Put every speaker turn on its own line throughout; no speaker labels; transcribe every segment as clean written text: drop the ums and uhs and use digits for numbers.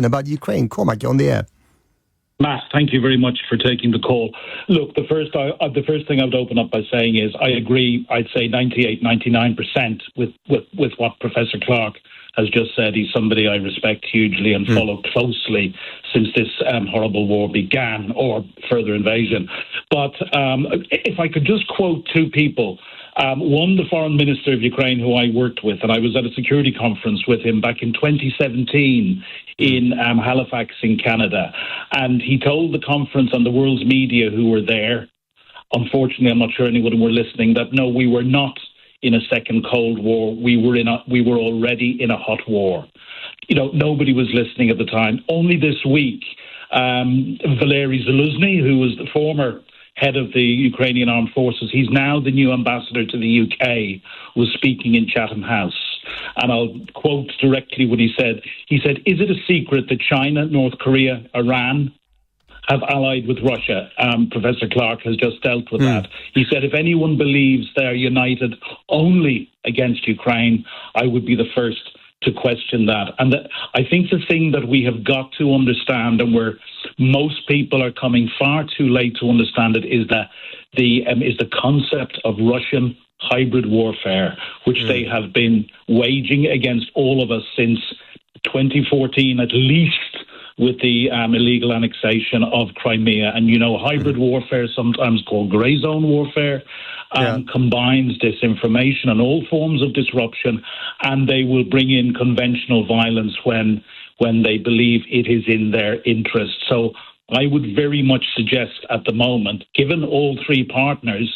About Ukraine. Cormac, you're on the air.
Matt, thank you very much for taking the call. Look, the first thing I would open up by saying is I agree, I'd say 98, 99% with what Professor Clark has just said. He's somebody I respect hugely and follow closely since this horrible war began, or further invasion. But if I could just quote two people. One, the foreign minister of Ukraine, who I worked with, and I was at a security conference with him back in 2017 in Halifax in Canada. And he told the conference and the world's media who were there, unfortunately, I'm not sure anyone were listening, that no, we were not in a second Cold War. We were already in a hot war. You know, nobody was listening at the time. Only this week, Valery Zaluzny, who was the former head of the Ukrainian Armed Forces, he's now the new ambassador to the UK, was speaking in Chatham House. And I'll quote directly what he said. He said, "Is it a secret that China, North Korea, Iran have allied with Russia?" Professor Clark has just dealt with that. He said, "If anyone believes they're united only against Ukraine, I would be the first to question that." And I think the thing that we have got to understand, and where most people are coming far too late to understand it, is that the concept of Russian hybrid warfare, which they have been waging against all of us since 2014 at least, with the illegal annexation of Crimea. And, you know, hybrid warfare, sometimes called grey zone warfare, combines disinformation and all forms of disruption, and they will bring in conventional violence when they believe it is in their interest. So I would very much suggest at the moment, given all three partners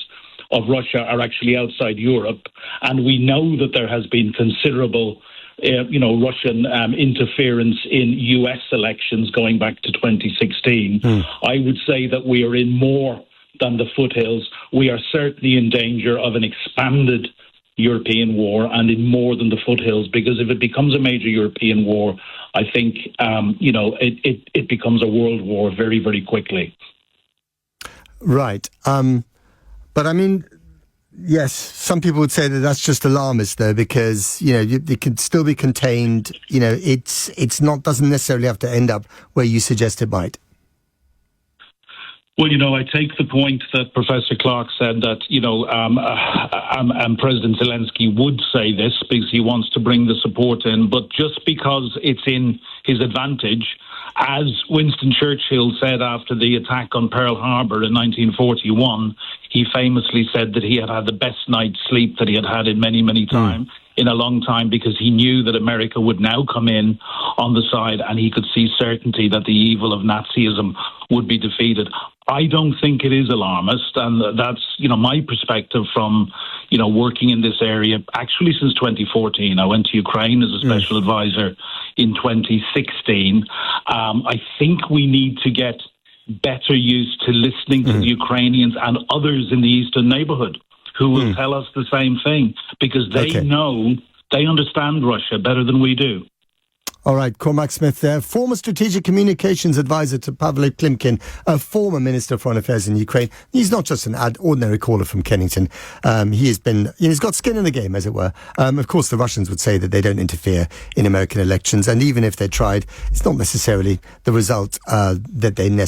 of Russia are actually outside Europe, and we know that there has been considerable Russian interference in US elections going back to 2016, I would say that we are in more than the foothills. We are certainly in danger of an expanded European war, and in more than the foothills, because if it becomes a major European war, I think, it becomes a world war very, very quickly.
Right. But I mean, yes, some people would say that that's just alarmist, though, because, it can still be contained. Doesn't necessarily have to end up where you suggest it might.
Well, I take the point that Professor Clark said that, President Zelensky would say this because he wants to bring the support in, but just because it's in his advantage, as Winston Churchill said after the attack on Pearl Harbor in 1941, he famously said that he had had the best night's sleep that he had had in many, many times. In a long time, because he knew that America would now come in on the side, and he could see certainty that the evil of Nazism would be defeated. I don't think it is alarmist, and that's, my perspective from, working in this area, actually since 2014. I went to Ukraine as a special advisor in 2016. I think we need to get better used to listening to the Ukrainians and others in the eastern neighborhood who will tell us the same thing, because they know, they understand Russia better than we do.
All right, Cormac Smith there, former strategic communications advisor to Pavlo Klimkin, a former Minister of Foreign Affairs in Ukraine. He's not just an ordinary caller from Kennington. He's got skin in the game, as it were. Of course, the Russians would say that they don't interfere in American elections, and even if they tried, it's not necessarily the result that they necessarily